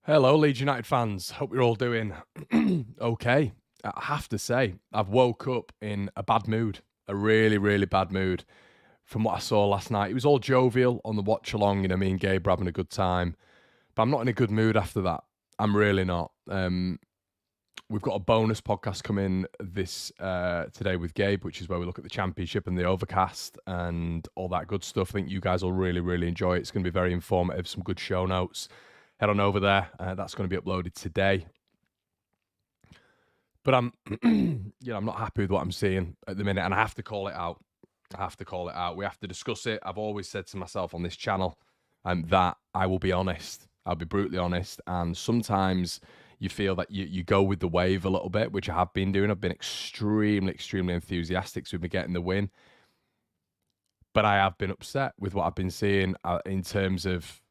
Hello, Leeds United fans. Hope you're all doing okay. I have to say, I've woke up in a bad mood, a really, really bad mood from what I saw last night. It was all jovial on the watch along, me and Gabe were having a good time, but I'm not in a good mood after that. I'm really not. We've got a bonus podcast coming this today with Gabe, which is where we look at the championship and the overcast and all that good stuff. I think you guys will really, really enjoy it. It's going to be very informative, some good show notes. Head on over there. That's going to be uploaded today. But I'm, I'm not happy with what I'm seeing at the minute, and I have to call it out. We have to discuss it. I've always said to myself on this channel that I will be honest. I'll be brutally honest. And sometimes you feel that you go with the wave a little bit, which I have been doing. I've been extremely, extremely enthusiastic with me getting the win. But I have been upset with what I've been seeing in terms of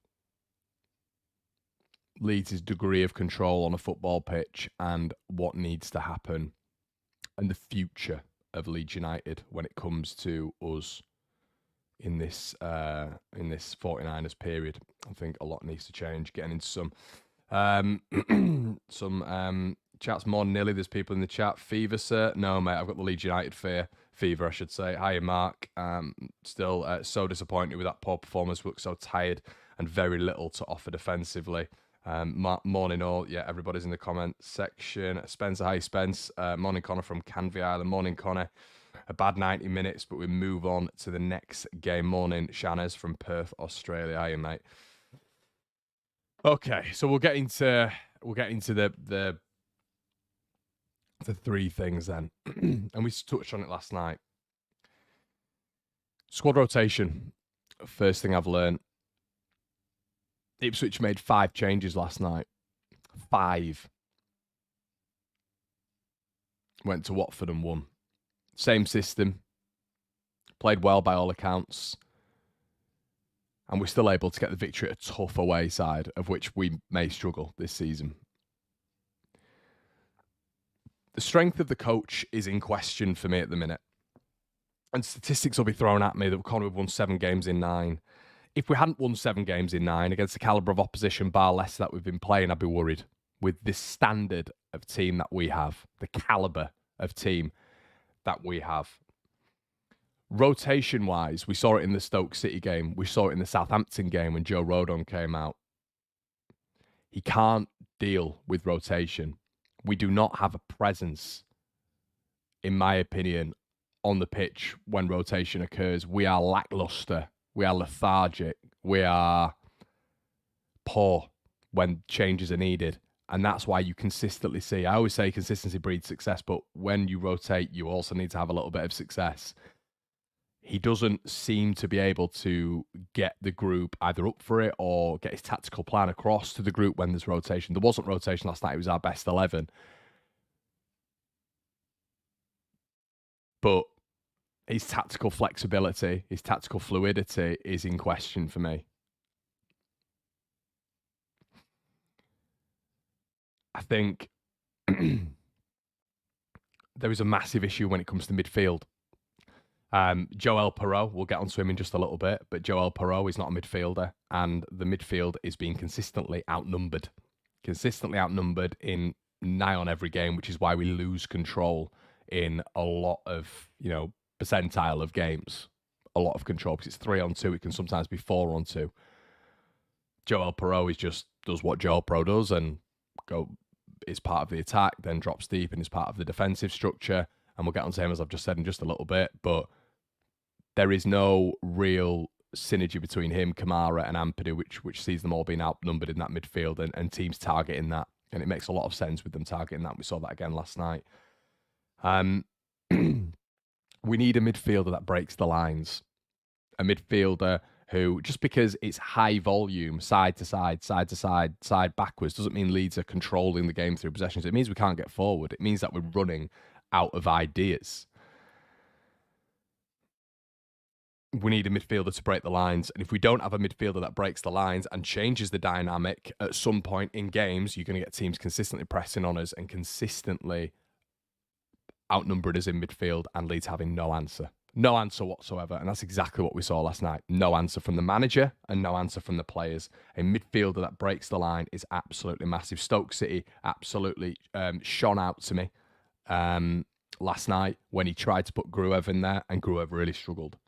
Leeds' degree of control on a football pitch and what needs to happen and the future of Leeds United when it comes to us in this 49ers period. I think a lot needs to change. Getting into some chats. More nearly. There's people in the chat. Fever, sir? No, mate. I've got the Leeds United fever, I should say. Hiya, Mark. Still so disappointed with that poor performance. We look so tired and very little to offer defensively. Morning all. Yeah, everybody's in the comment section. Spencer, hi Spence. Morning Connor from Canvey Island. Morning Connor. A bad 90 minutes, but we move on to the next game. Morning Shanners from Perth, Australia. Hiya, mate. Okay, so we'll get into the three things then. And we touched on it last night. Squad rotation. First thing I've learned. Ipswich made 5 changes last night. 5. Went to Watford and won. Same system. Played well by all accounts. And we're still able to get the victory at a tough away side, of which we may struggle this season. The strength of the coach is in question for me at the minute. And statistics will be thrown at me that Connor won 7 games in 9. If we hadn't won 7 games in 9 against the calibre of opposition, bar less that we've been playing, I'd be worried. With this standard of team that we have, the calibre of team that we have. Rotation-wise, we saw it in the Stoke City game. We saw it in the Southampton game when Joe Rodon came out. He can't deal with rotation. We do not have a presence, in my opinion, on the pitch when rotation occurs. We are lacklustre. We are lethargic. We are poor when changes are needed. And that's why you consistently see, I always say consistency breeds success, but when you rotate, you also need to have a little bit of success. He doesn't seem to be able to get the group either up for it or get his tactical plan across to the group when there's rotation. There wasn't rotation last night. It was our best 11. But his tactical flexibility, his tactical fluidity is in question for me. I think there is a massive issue when it comes to midfield. Joel Perreault, we'll get onto him in just a little bit, but Joel Perreault is not a midfielder, and the midfield is being consistently outnumbered in nigh on every game, which is why we lose control in a lot of, percentile of games. A lot of control, because it's 3-on-2, it can sometimes be 4-on-2. Joel Perreault does what Joel Perreault does and is part of the attack, then drops deep and is part of the defensive structure. And we'll get onto him, as I've just said, in just a little bit. But there is no real synergy between him, Kamara, and Ampadu, which sees them all being outnumbered in that midfield and teams targeting that. And it makes a lot of sense with them targeting that. We saw that again last night. We need a midfielder that breaks the lines. A midfielder who, just because it's high volume, side to side, side backwards, doesn't mean Leeds are controlling the game through possessions. It means we can't get forward. It means that we're running out of ideas. We need a midfielder to break the lines. And if we don't have a midfielder that breaks the lines and changes the dynamic at some point in games, you're going to get teams consistently pressing on us and consistently outnumbering us in midfield and Leeds having no answer. No answer whatsoever. And that's exactly what we saw last night. No answer from the manager and no answer from the players. A midfielder that breaks the line is absolutely massive. Stoke City absolutely shone out to me last night when he tried to put Gruev in there, and Gruev really struggled.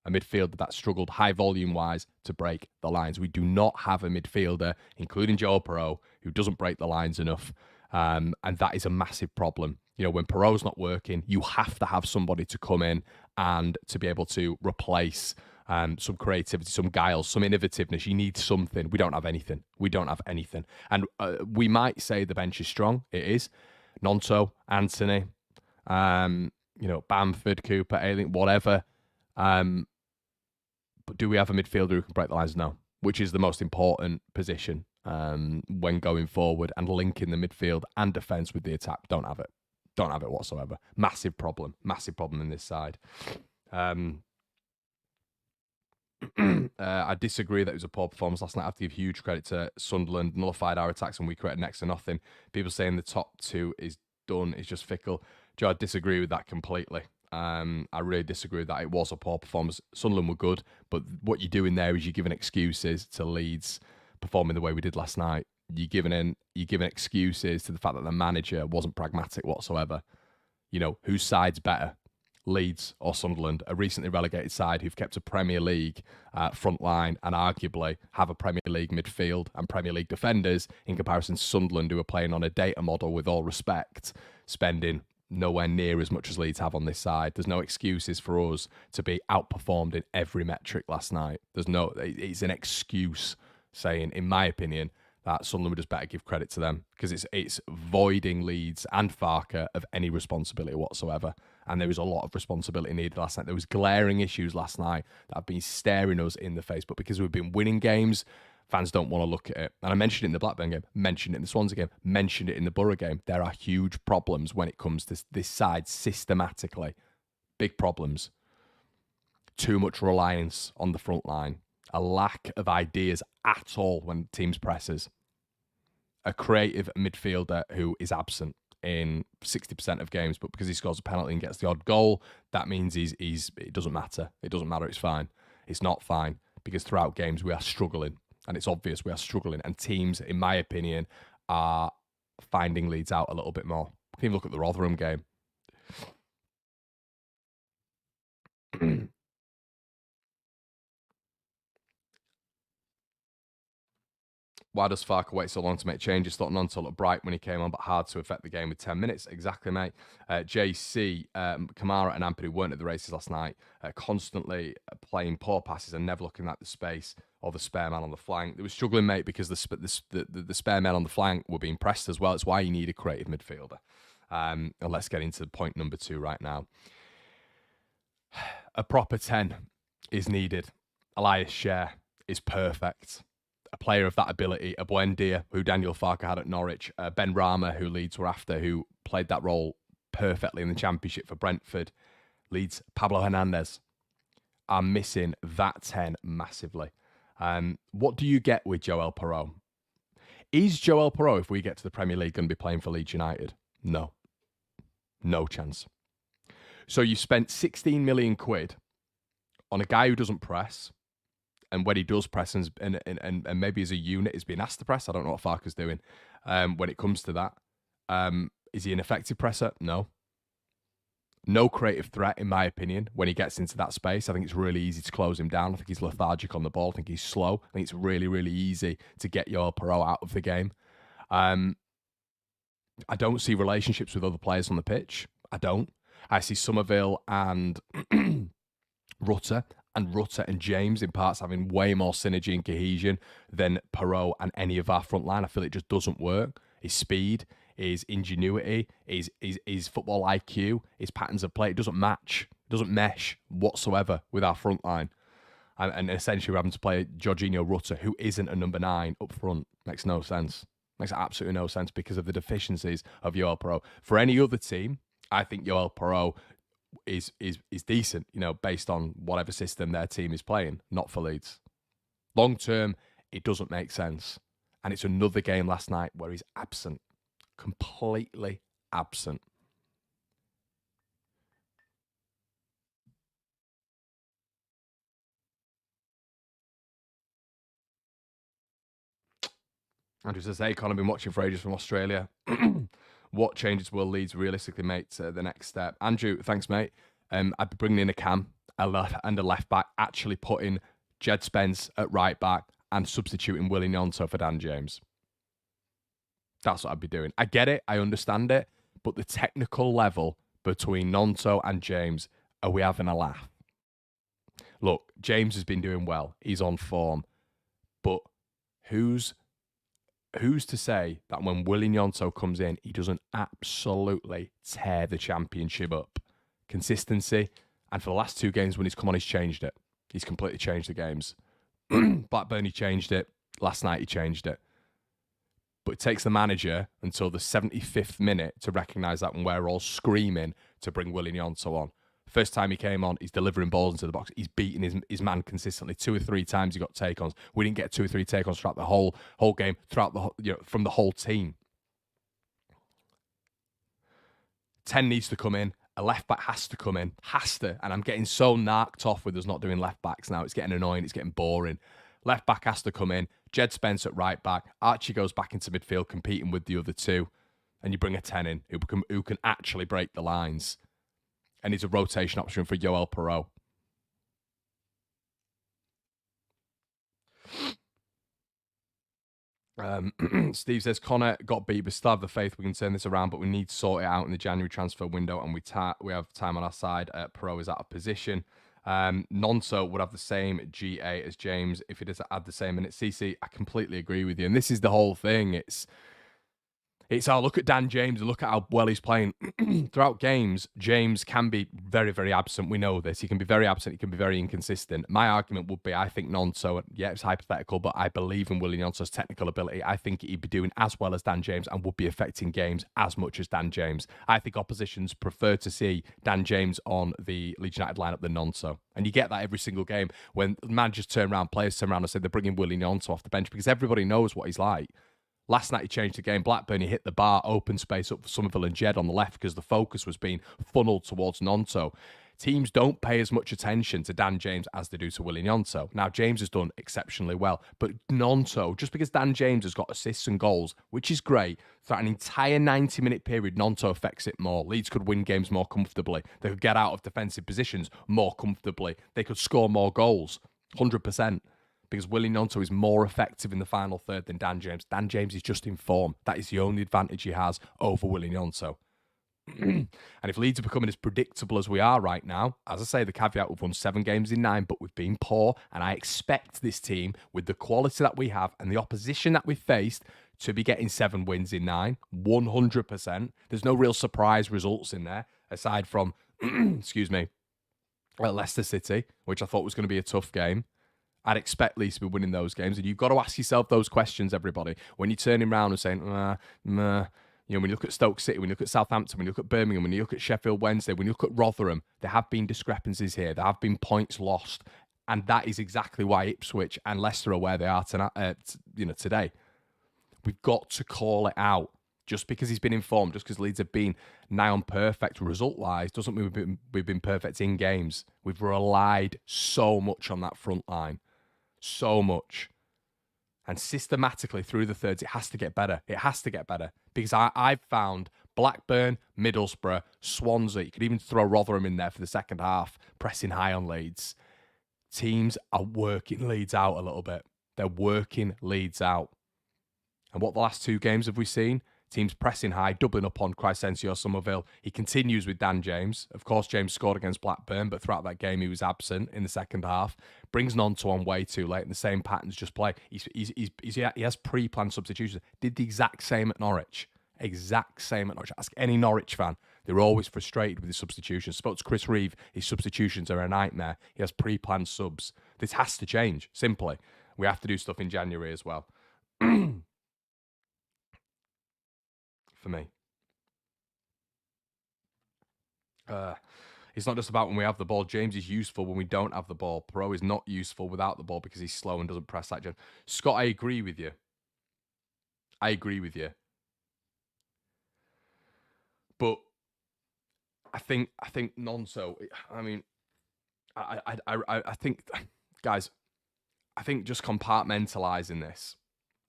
A midfielder that struggled high volume wise to break the lines. We do not have a midfielder, including Joel Perot, who doesn't break the lines enough. And that is a massive problem. You know, when Perot's not working, you have to have somebody to come in and to be able to replace some creativity, some guile, some innovativeness. You need something. We don't have anything. We don't have anything. And we might say the bench is strong. It is. Gnonto, Anthony, Bamford, Cooper, Ailing, whatever. But do we have a midfielder who can break the lines? No, which is the most important position when going forward and linking the midfield and defence with the attack. Don't have it. Don't have it whatsoever. Massive problem in this side. I disagree that it was a poor performance last night. I have to give huge credit to Sunderland. Nullified our attacks and we created next to nothing. People saying the top two is done is just fickle. Joe, I disagree with that completely. I really disagree with that. It was a poor performance. Sunderland were good, but what you're doing there is you're giving excuses to Leeds performing the way we did last night. You're giving excuses to the fact that the manager wasn't pragmatic whatsoever. You know, whose side's better, Leeds or Sunderland? A recently relegated side who've kept a Premier League front line and arguably have a Premier League midfield and Premier League defenders in comparison to Sunderland, who are playing on a data model, with all respect, spending nowhere near as much as Leeds have on this side. There's no excuses for us to be outperformed in every metric last night. It's an excuse saying, in my opinion, that Sunderland would just better give credit to them, because it's voiding Leeds and Farke of any responsibility whatsoever. And there was a lot of responsibility needed last night. There was glaring issues last night that have been staring us in the face, but because we've been winning games, fans don't want to look at it. And I mentioned it in the Blackburn game, mentioned it in the Swansea game, mentioned it in the Borough game. There are huge problems when it comes to this side systematically. Big problems. Too much reliance on the front line. A lack of ideas at all when teams presses. A creative midfielder who is absent in 60% of games, but because he scores a penalty and gets the odd goal, that means it doesn't matter. It doesn't matter, it's fine. It's not fine, because throughout games we are struggling. And it's obvious we are struggling. And teams, in my opinion, are finding Leeds out a little bit more. You can even look at the Rotherham game. Why does Farke wait so long to make changes? Thought Gnonto looked bright when he came on, but hard to affect the game with 10 minutes. Exactly, mate. JC, Kamara and Ampadu weren't at the races last night, constantly playing poor passes and never looking at the space or the spare man on the flank. They were struggling, mate, because the spare men on the flank were being pressed as well. It's why you need a creative midfielder. And let's get into point number 2 right now. A proper 10 is needed. Elias Scher is perfect. A player of that ability, a Buendia, who Daniel Farke had at Norwich, Ben Rama, who Leeds were after, who played that role perfectly in the Championship for Brentford. Leeds, Pablo Hernandez are missing that 10 massively. What do you get with Joel Perot? Is Joel Perot, if we get to the Premier League, going to be playing for Leeds United? No. No chance. So you spent 16 million quid on a guy who doesn't press, and when he does press and maybe as a unit is being asked to press, I don't know what Farke's doing when it comes to that. Is he an effective presser? No. No creative threat, in my opinion, when he gets into that space. I think it's really easy to close him down. I think he's lethargic on the ball. I think he's slow. I think it's really, really easy to get your Perot out of the game. I don't see relationships with other players on the pitch. I don't. I see Somerville and Rutter and James in parts having way more synergy and cohesion than Perot and any of our front line. I feel it just doesn't work. His speed, his ingenuity, his football IQ, his patterns of play, it doesn't match. It doesn't mesh whatsoever with our front line. And essentially we're having to play Jorginho Rutter, who isn't a number 9 up front. Makes no sense. Makes absolutely no sense because of the deficiencies of Joel Perot. For any other team, I think Joel Perot is decent, you know, based on whatever system their team is playing, not for Leeds. Long term, it doesn't make sense. And it's another game last night where he's absent. Completely absent. Andrew says, hey, Con, I've been watching for ages from Australia. What changes will Leeds realistically make to the next step? Andrew, thanks, mate. I'd be bringing in a cam and a left back, actually putting Jed Spence at right back and substituting Willie Gnonto for Dan James. That's what I'd be doing. I get it. I understand it. But the technical level between Gnonto and James, are we having a laugh? Look, James has been doing well. He's on form. But who's to say that when Willie Gnonto comes in, he doesn't absolutely tear the championship up? Consistency. And for the last 2 games when he's come on, he's changed it. He's completely changed the games. Blackburn, he changed it. Last night, he changed it. But it takes the manager until the 75th minute to recognise that when we're all screaming to bring Willie Gnonto on. First time he came on, he's delivering balls into the box. He's beating his man consistently. 2 or 3 times he got take-ons. We didn't get 2 or 3 take-ons throughout the whole game, throughout the from the whole team. 10 needs to come in. A left back has to come in. Has to. And I'm getting so narked off with us not doing left backs now. It's getting annoying. It's getting boring. Left back has to come in. Jed Spence at right back. Archie goes back into midfield competing with the other 2. And you bring a 10 in who can actually break the lines. And he's a rotation option for Joel Perot. Steve says, Connor got beat, but still have the faith we can turn this around, but we need to sort it out in the January transfer window, and we have time on our side. Perot is out of position. Gnonto would have the same GA as James if he does add the same minutes. CC, I completely agree with you. And this is the whole thing. It's our look at Dan James and look at how well he's playing. Throughout games, James can be very, very absent. We know this. He can be very absent. He can be very inconsistent. My argument would be, I think Gnonto, yeah, it's hypothetical, but I believe in Willie Gnonto's technical ability. I think he'd be doing as well as Dan James and would be affecting games as much as Dan James. I think oppositions prefer to see Dan James on the Leeds United lineup than Gnonto. And you get that every single game when managers turn around, players turn around and say they're bringing Willie Gnonto off the bench because everybody knows what he's like. Last night he changed the game. Blackburn, he hit the bar, open space up for Somerville and Jed on the left because the focus was being funneled towards Gnonto. Teams don't pay as much attention to Dan James as they do to Willie Gnonto. Now, James has done exceptionally well, but Gnonto, just because Dan James has got assists and goals, which is great, throughout an entire 90-minute period, Gnonto affects it more. Leeds could win games more comfortably. They could get out of defensive positions more comfortably. They could score more goals, 100%. Because Willie Gnonto is more effective in the final third than Dan James. Dan James is just in form. That is the only advantage he has over Willie Gnonto. And if Leeds are becoming as predictable as we are right now, as I say, the caveat, we've won 7 games in 9, but we've been poor. And I expect this team, with the quality that we have and the opposition that we've faced, to be getting 7 wins in 9, 100%. There's no real surprise results in there, aside from, excuse me, Leicester City, which I thought was going to be a tough game. I'd expect Leeds to be winning those games. And you've got to ask yourself those questions, everybody. When you're turning around and saying, when you look at Stoke City, when you look at Southampton, when you look at Birmingham, when you look at Sheffield Wednesday, when you look at Rotherham, there have been discrepancies here. There have been points lost. And that is exactly why Ipswich and Leicester are where they are today. We've got to call it out. Just because he's been informed, just because Leeds have been nigh on perfect result-wise, doesn't mean we've been perfect in games. We've relied so much on that front line. So much. And systematically through the thirds, it has to get better. It has to get better. Because I've found Blackburn, Middlesbrough, Swansea, you could even throw Rotherham in there for the second half, pressing high on Leeds. Teams are working Leeds out a little bit. They're working Leeds out. And what the last 2 games have we seen? Teams pressing high, doubling up on Crysencio Somerville. He continues with Dan James. Of course, James scored against Blackburn, but throughout that game, he was absent in the second half. Brings Gnonto on way too late, and the same patterns just play. He has pre-planned substitutions. Did the exact same at Norwich. Exact same at Norwich. Ask any Norwich fan. They're always frustrated with his substitutions. Spoke to Chris Reeve. His substitutions are a nightmare. He has pre-planned subs. This has to change, simply. We have to do stuff in January as well. For me. It's not just about when we have the ball. James is useful when we don't have the ball. Perot is not useful without the ball because he's slow and doesn't press that. Scott, I agree with you. But I think Gnonto. I mean, I think, guys, I think just compartmentalizing this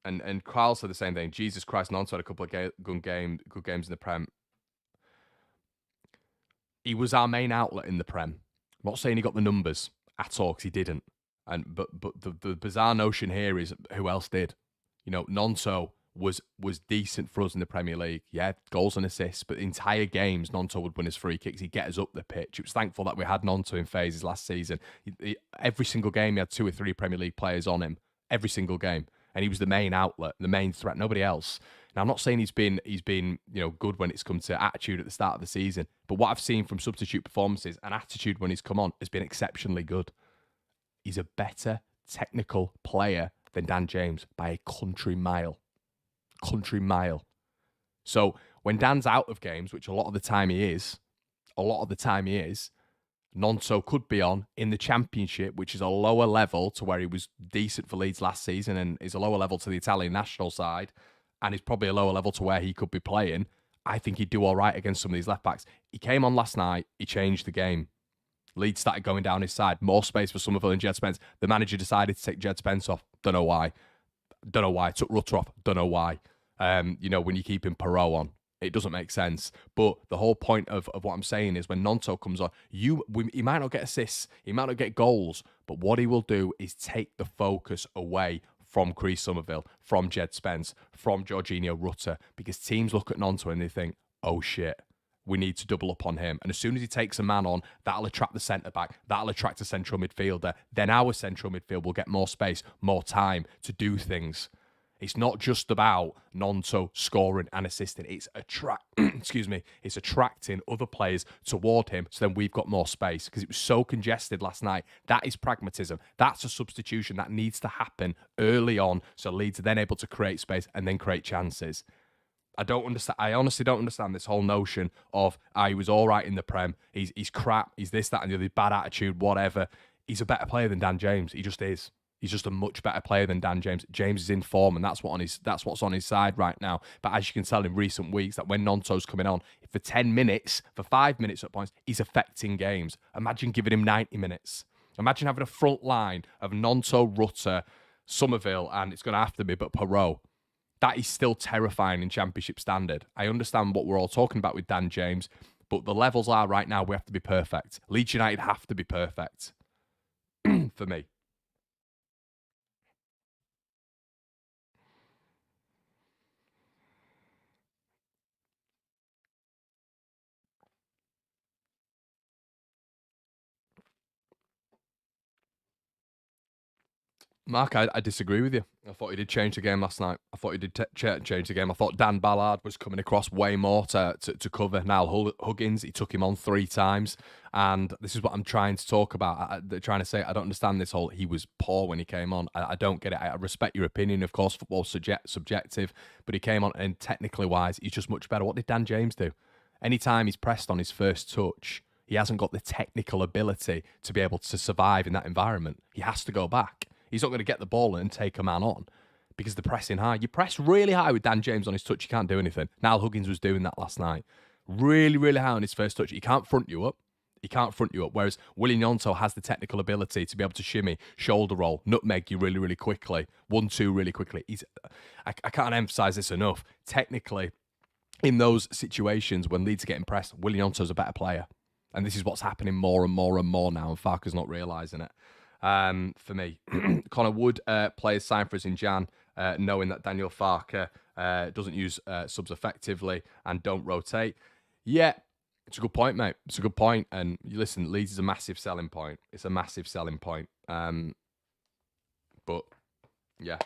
And Kyle said the same thing. Jesus Christ, Gnonto had a couple of good games in the Prem. He was our main outlet in the Prem. I'm not saying he got the numbers at all, because he didn't. But the bizarre notion here is, who else did? You know, Gnonto was decent for us in the Premier League. Yeah, goals and assists, but entire games, Gnonto would win his free kicks. He'd get us up the pitch. It was thankful that we had Gnonto in phases last season. Every single game, he had 2 or 3 Premier League players on him. Every single game. And he was the main outlet, the main threat, nobody else. Now, I'm not saying he's been good when it's come to attitude at the start of the season, but what I've seen from substitute performances and attitude when he's come on has been exceptionally good. He's a better technical player than Dan James by a country mile. Country mile. So when Dan's out of games, which a lot of the time he is, Gnonto could be on in the Championship, which is a lower level to where he was decent for Leeds last season, and is a lower level to the Italian national side, and is probably a lower level to where he could be playing. I think he'd do all right against some of these left-backs. He came on last night, he changed the game. Leeds started going down his side. More space for Somerville and Jed Spence. The manager decided to take Jed Spence off. Don't know why. Took Rutter off. Don't know why. When you're keeping Perot on, it doesn't make sense. But the whole point of what I'm saying is, when Gnonto comes on, he might not get assists, he might not get goals, but what he will do is take the focus away from Chris Somerville, from Jed Spence, from Jorginho Rutter, because teams look at Gnonto and they think, oh shit, we need to double up on him. And as soon as he takes a man on, that'll attract the centre-back, that'll attract a central midfielder. Then our central midfield will get more space, more time to do things. It's not just about Gnonto scoring and assisting. It's it's attracting other players toward him, so then we've got more space, because it was so congested last night. That is pragmatism. That's a substitution that needs to happen early on, so Leeds are then able to create space and then create chances. I honestly don't understand this whole notion of, he was all right in the Prem. He's crap. He's this, that, and the other. Bad attitude, whatever. He's a better player than Dan James. He just is. He's just a much better player than Dan James. James is in form, and that's what's on his side right now. But as you can tell in recent weeks, that when Gnonto's coming on, for 10 minutes, for 5 minutes at points, he's affecting games. Imagine giving him 90 minutes. Imagine having a front line of Gnonto, Rutter, Somerville, and it's going to have to be but Perot. That is still terrifying in Championship standard. I understand what we're all talking about with Dan James, but the levels are right now, we have to be perfect. Leeds United have to be perfect for me. Mark, I disagree with you. I thought he did change the game last night. I thought he did change the game. I thought Dan Ballard was coming across way more to cover Niall Huggins. He took him on 3 times. And this is what I'm trying to talk about. Trying to say, I don't understand this whole, he was poor when he came on. I don't get it. I respect your opinion. Of course, football's subjective. But he came on, and technically wise, he's just much better. What did Dan James do? Anytime he's pressed on his first touch, he hasn't got the technical ability to be able to survive in that environment. He has to go back. He's not going to get the ball and take a man on because they're pressing high. You press really high with Dan James on his touch, you can't do anything. Niall Huggins was doing that last night. Really, really high on his first touch. He can't front you up. Whereas Willie Gnonto has the technical ability to be able to shimmy, shoulder roll, nutmeg you really, really quickly. 1-2 really quickly. I can't emphasise this enough. Technically, in those situations when Leeds are getting pressed, Willie Gnonto's a better player. And this is what's happening more and more and more now, and Farke's not realising it. For me, Connor Wood players sign for us in Jan, knowing that Daniel Farke doesn't use subs effectively and don't rotate. Yeah, it's a good point, mate. It's a good point. And you listen, Leeds is a massive selling point. It's a massive selling point. But yeah,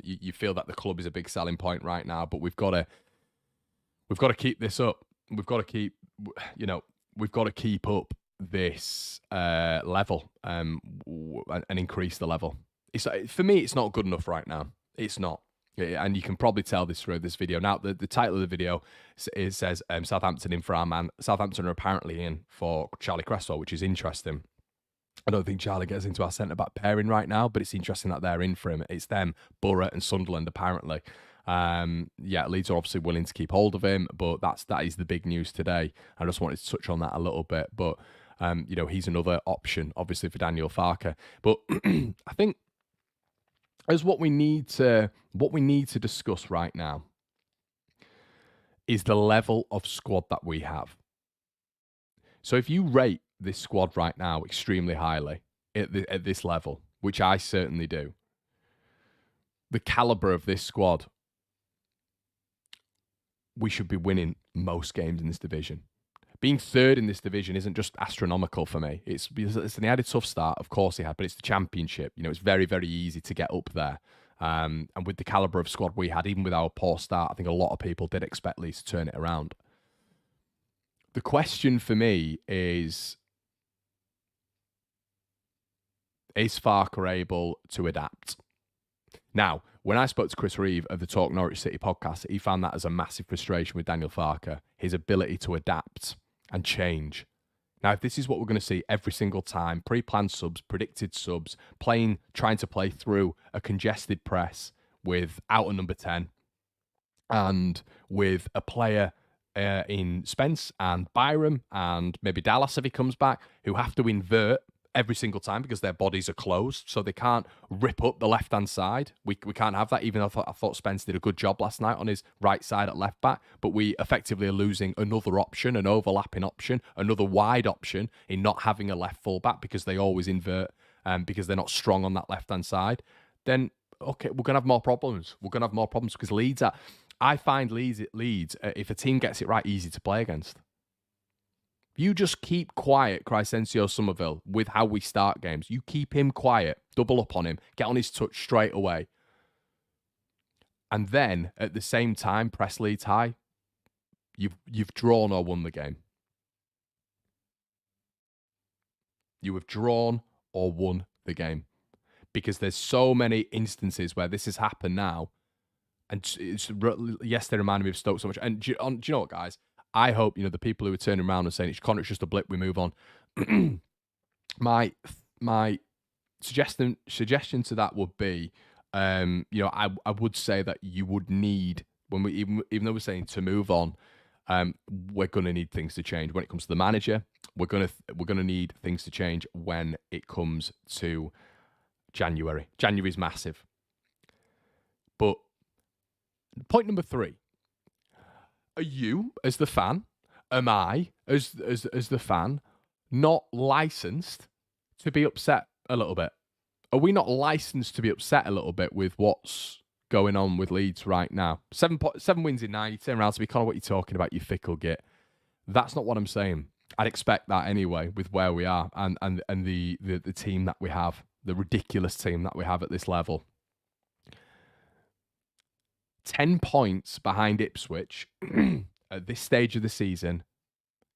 you feel that the club is a big selling point right now. But we've got to keep this up. We've got to keep up this level and increase the level. For me, it's not good enough right now. It's not. And you can probably tell this through this video. Now, the title of the video says Southampton in for our man. Southampton are apparently in for Charlie Cresswell, which is interesting. I don't think Charlie gets into our centre-back pairing right now, but it's interesting that they're in for him. It's them, Borough and Sunderland, apparently. Leeds are obviously willing to keep hold of him, but that is the big news today. I just wanted to touch on that a little bit. But, he's another option, obviously, for Daniel Farke. But I think as what we need to discuss right now is the level of squad that we have. So if you rate this squad right now extremely highly at this level, which I certainly do, the caliber of this squad, we should be winning most games in this division. Being third in this division isn't just astronomical for me. It's because he had a tough start, of course he had, but it's the championship. You know, it's very, very easy to get up there. And with the caliber of squad we had, even with our poor start, I think a lot of people did expect Leeds to turn it around. The question for me is Farke able to adapt? Now, when I spoke to Chris Reeve of the Talk Norwich City podcast, he found that as a massive frustration with Daniel Farke, his ability to adapt and change. Now, if this is what we're going to see every single time, pre-planned subs, predicted subs, trying to play through a congested press without a number 10 and with a player in Spence and Byram and maybe Dallas if he comes back, who have to invert every single time because their bodies are closed, so they can't rip up the left-hand side. We can't have that, even though I thought Spence did a good job last night on his right side at left-back, but we effectively are losing another option, an overlapping option, another wide option in not having a left full-back because they always invert because they're not strong on that left-hand side. Then, okay, we're going to have more problems. We're going to have more problems because I find Leeds, if a team gets it right, easy to play against. You just keep quiet, Crescencio Somerville, with how we start games. You keep him quiet, double up on him, get on his touch straight away. And then, at the same time, press Leeds high. You've drawn or won the game. You have drawn or won the game. Because there's so many instances where this has happened now. And yes, they reminded me of Stoke so much. And do you know what, guys? I hope, the people who are turning around and saying it's just a blip, we move on. My suggestion to that would be, I would say that you would need, when we even though we're saying to move on, we're going to need things to change when it comes to the manager. We're going to need things to change when it comes to January. January's massive. But point number 3. Are you, as the fan, am I, as the fan, not licensed to be upset a little bit? Are we not licensed to be upset a little bit with what's going on with Leeds right now? 7 wins in 9, you turn around to me, Connor, what are you talking about, you fickle git? That's not what I'm saying. I'd expect that anyway with where we are and the team that we have, the ridiculous team that we have at this level. 10 points behind Ipswich at this stage of the season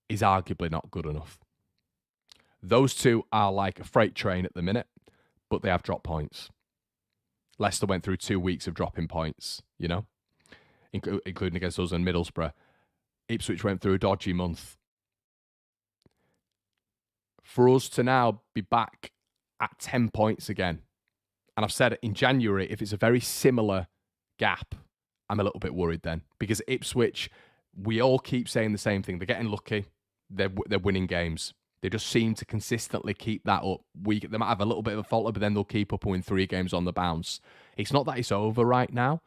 is arguably not good enough. Those two are like a freight train at the minute, but they have dropped points. Leicester went through 2 weeks of dropping points, including against us and Middlesbrough. Ipswich went through a dodgy month. For us to now be back at 10 points again, and I've said it in January, if it's a very similar gap, I'm a little bit worried then, because Ipswich, we all keep saying the same thing. They're getting lucky. They're winning games. They just seem to consistently keep that up. They might have a little bit of a falter, but then they'll keep up and win 3 games on the bounce. It's not that it's over right now,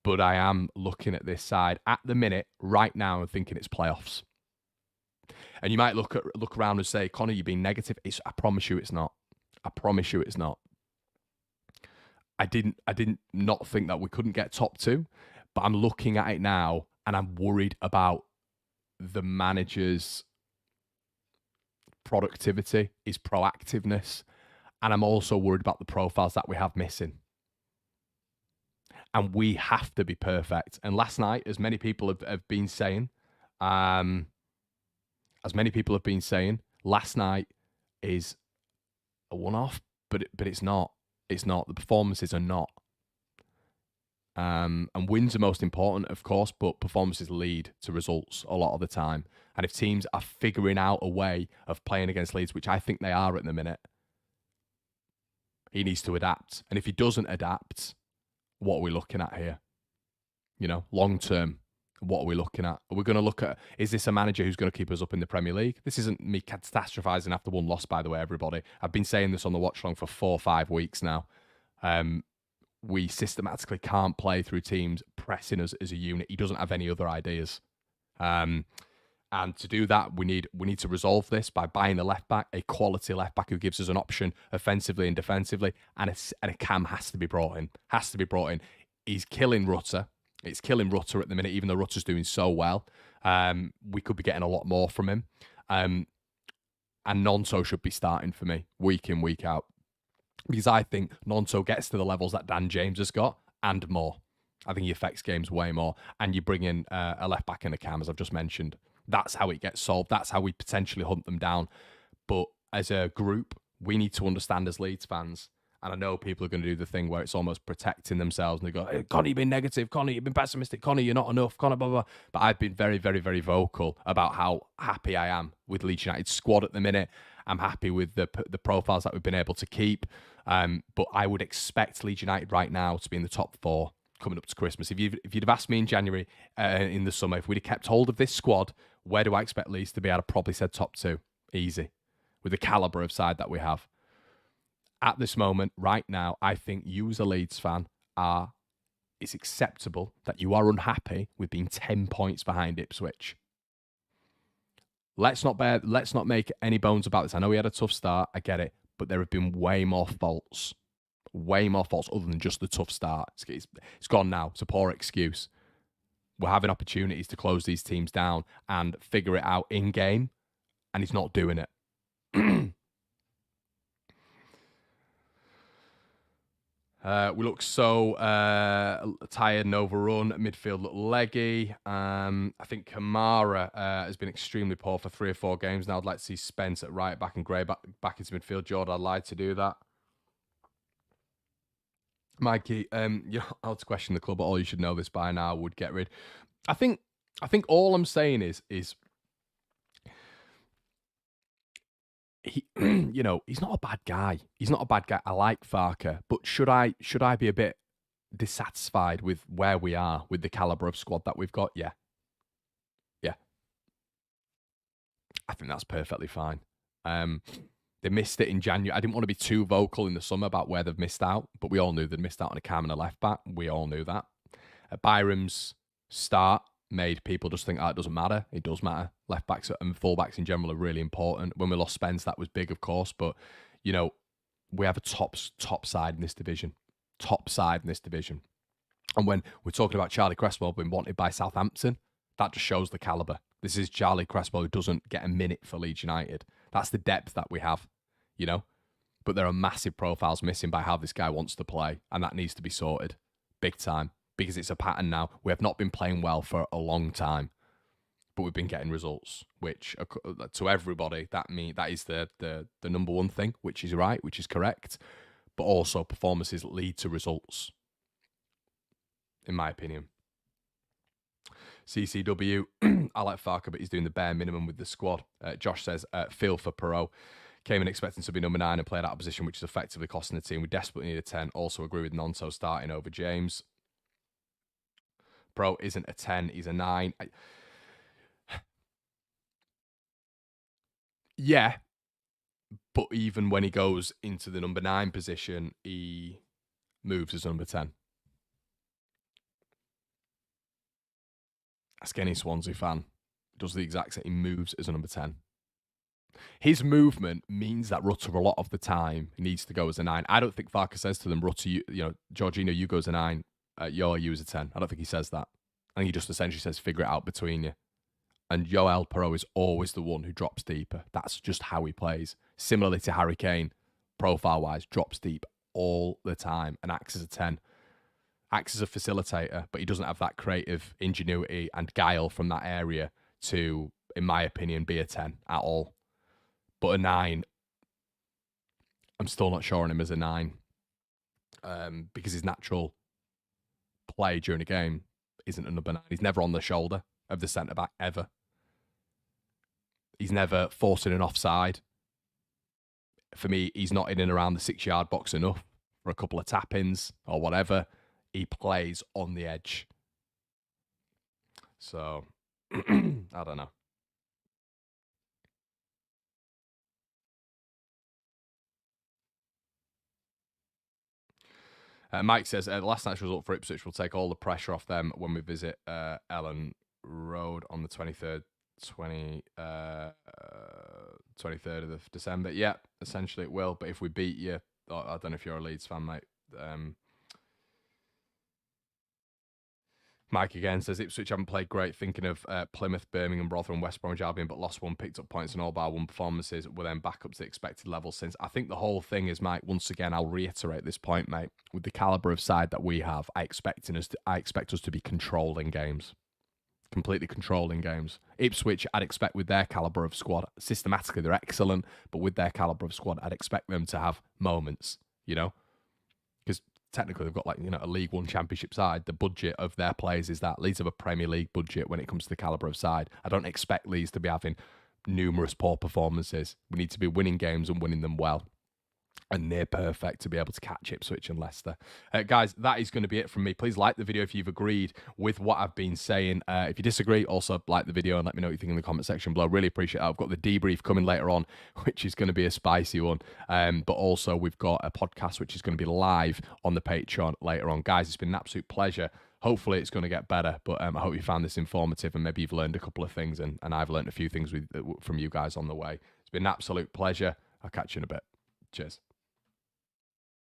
but I am looking at this side at the minute, right now, and thinking it's playoffs. And you might look around and say, Connor, you've been negative. I promise you it's not. I promise you it's not. I didn't not think that we couldn't get top 2, but I'm looking at it now and I'm worried about the manager's productivity, his proactiveness, and I'm also worried about the profiles that we have missing. And we have to be perfect. And last night, as many people have been saying, last night is a one-off, but it's not. It's not. The performances are not. And wins are most important, of course, but performances lead to results a lot of the time. And if teams are figuring out a way of playing against Leeds, which I think they are at the minute, he needs to adapt. And if he doesn't adapt, what are we looking at here? Long term, what are we looking at? Are we going to look at, is this a manager who's going to keep us up in the Premier League? This isn't me catastrophizing after one loss, by the way, everybody. I've been saying this on the watch long for 4 or 5 weeks now. we systematically can't play through teams pressing us as a unit. He doesn't have any other ideas. And to do that, we need to resolve this by buying a left back, a quality left back who gives us an option offensively and defensively, and a cam has to be brought in. Has to be brought in. He's killing Rutter. It's killing Rutter at the minute, even though Rutter's doing so well. We could be getting a lot more from him. And Gnonto should be starting for me week in, week out. Because I think Gnonto gets to the levels that Dan James has got and more. I think he affects games way more. And you bring in a left back and a cam, as I've just mentioned. That's how it gets solved. That's how we potentially hunt them down. But as a group, we need to understand as Leeds fans, and I know people are going to do the thing where it's almost protecting themselves and they go, hey, Connie, you've been negative. Connie, you've been pessimistic. Connie, you're not enough. Connie, blah, blah, blah. But I've been very, very, very vocal about how happy I am with Leeds United's squad at the minute. I'm happy with the profiles that we've been able to keep. But I would expect Leeds United right now to be in the top 4 coming up to Christmas. If you'd have asked me in January, in the summer, if we'd have kept hold of this squad, where do I expect Leeds to be? I'd have probably said top 2. Easy. With the calibre of side that we have. At this moment, right now, I think you as a Leeds fan it's acceptable that you are unhappy with being 10 points behind Ipswich. Let's not make any bones about this. I know we had a tough start. I get it. But there have been way more faults. Way more faults other than just the tough start. It's gone now. It's a poor excuse. We're having opportunities to close these teams down and figure it out in-game, and he's not doing it. We look so tired and overrun. Midfield look leggy. I think Kamara has been extremely poor for 3 or 4 games now. I'd like to see Spence at right back and Gray back into midfield. Jordan, I'd like to do that. Mikey, you're not allowed to question the club, but all you should know this by now would get rid. I think all I'm saying is he, he's not a bad guy. He's not a bad guy. I like Farker, but should I be a bit dissatisfied with where we are with the caliber of squad that we've got? Yeah. I think that's perfectly fine. They missed it in January. I didn't want to be too vocal in the summer about where they've missed out, but we all knew they'd missed out on a cam and a left back. We all knew that. Byram's start made people just think, it doesn't matter. It does matter. Left backs and full backs in general are really important. When we lost Spence, that was big, of course, but we have a top side in this division. Top side in this division. And when we're talking about Charlie Cresswell being wanted by Southampton, that just shows the calibre. This is Charlie Cresswell who doesn't get a minute for Leeds United. That's the depth that we have, But there are massive profiles missing by how this guy wants to play, and that needs to be sorted big time because it's a pattern now. We have not been playing well for a long time, but we've been getting results, which to everybody, that is the number one thing, which is right, which is correct. But also performances lead to results, in my opinion. CCW, I like Farker, but he's doing the bare minimum with the squad. Josh says, feel for Perot. Came in expecting to be number 9 and played out of position, which is effectively costing the team. We desperately need a 10. Also agree with Gnonto starting over James. Perot isn't a 10, he's a 9. Yeah, but even when he goes into the number 9 position, he moves as number 10. Ask any Swansea fan. He does the exact same. He moves as a number 10. His movement means that Rutter, a lot of the time, needs to go as a 9. I don't think Farker says to them, Rutter, Jorginho, you go as a 9. You as a 10. I don't think he says that. I think he just essentially says, figure it out between you. And Joel Perot is always the one who drops deeper. That's just how he plays. Similarly to Harry Kane, profile-wise, drops deep all the time and acts as a 10. Acts as a facilitator, but he doesn't have that creative ingenuity and guile from that area to, in my opinion, be a 10 at all. But a 9, I'm still not sure on him as a 9 because his natural play during a game isn't a number 9. He's never on the shoulder of the centre-back, ever. He's never forcing an offside. For me, he's not in and around the 6-yard box enough for a couple of tap-ins or whatever. He plays on the edge. So, I don't know. Mike says, last night's result for Ipswich will take all the pressure off them when we visit Ellen Road on the 23rd, 23rd of December. Yeah, essentially it will. But if we beat you, I don't know if you're a Leeds fan, mate. Mike again says, Ipswich haven't played great. Thinking of Plymouth, Birmingham, Rotherham, West Bromwich Albion, but lost one, picked up points in all bar one performances, were then back up to the expected level since. I think the whole thing is, Mike, once again, I'll reiterate this point, mate. With the calibre of side that we have, I expect us to be controlling games. Completely controlling games. Ipswich, I'd expect with their calibre of squad, systematically they're excellent, but with their calibre of squad, I'd expect them to have moments, you know? Because technically they've got a League One Championship side. The budget of their players is that. Leeds have a Premier League budget when it comes to the calibre of side. I don't expect Leeds to be having numerous poor performances. We need to be winning games and winning them well. And near perfect to be able to catch Ipswich and Leicester. Guys, that is going to be it from me. Please like the video if you've agreed with what I've been saying. If you disagree, also like the video and let me know what you think in the comment section below. Really appreciate it. I've got the debrief coming later on, which is going to be a spicy one. But also we've got a podcast which is going to be live on the Patreon later on. Guys, it's been an absolute pleasure. Hopefully it's going to get better, but I hope you found this informative and maybe you've learned a couple of things and I've learned a few things from you guys on the way. It's been an absolute pleasure. I'll catch you in a bit. Cheers.